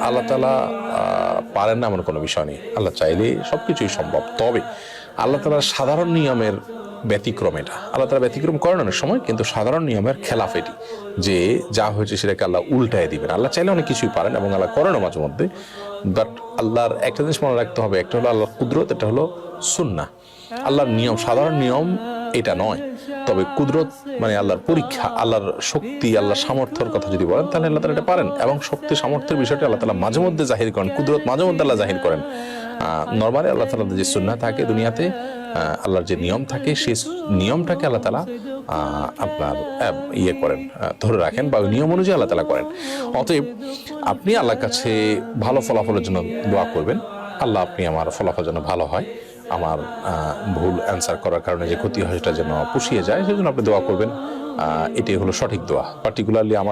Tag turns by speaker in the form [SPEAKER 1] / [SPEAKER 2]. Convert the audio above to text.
[SPEAKER 1] আল্লাহ তাআলা পারেন না এমন কোনো বিষয় নেই। আল্লাহ চাইলে সবকিছুই সম্ভব। তবে আল্লাহ তাআলার সাধারণ নিয়মের ব্যতিক্রম এটা। আল্লাহ তাআলা ব্যতিক্রম করেন অনেক সময়, কিন্তু সাধারণ নিয়মের খেলাফ এটি, যে যা হয়েছে সেটাকে আল্লাহ উল্টায় দিবেন। আল্লাহ চাইলে অনেক কিছুই পারেন এবং আল্লাহ করেনও মাঝে মধ্যে। বাট আল্লাহর একটা জিনিস মনে রাখতে হবে, একটা হলো আল্লাহর কুদরত, এটা হলো সুন্নাহ। আল্লাহর নিয়ম সাধারণ নিয়ম এটা নয়। তবে কুদরত মানে আল্লাহর পরীক্ষা, আল্লাহর শক্তি, আল্লাহর সামর্থ্যের কথা যদি বলেন, তাহলে আল্লাহ তাআলা এটা পারেন। এবং শক্তি সামর্থ্যের বিষয়টা আল্লাহ তাআলা মাঝে মধ্যে জাহির করেন, কুদরত মাঝে মধ্যে আল্লাহ জাহির করেন। নরমালি আল্লাহ তাআলার যে সুন্নাহ থাকে দুনিয়াতে, আল্লাহর যে নিয়ম থাকে, সেই নিয়মটাকে আল্লাহ তাআলা আপনার ইয়ে করেন, ধরে রাখেন, বা নিয়ম অনুযায়ী আল্লাহ তাআলা করেন। অতএব আপনি আল্লাহর কাছে ভালো ফলাফলের জন্য দোয়া করবেন, আল্লাহ আপনি আমার ফলাফল যেন ভালো হয়, আমার ভুল অ্যান্সার করার কারণে যে ক্ষতি হয় সেটা যেন পুষিয়ে যায়, সেজন্য আপনি দোয়া করবেন। এটাই হলো সঠিক দোয়া। পার্টিকুলারলি আমার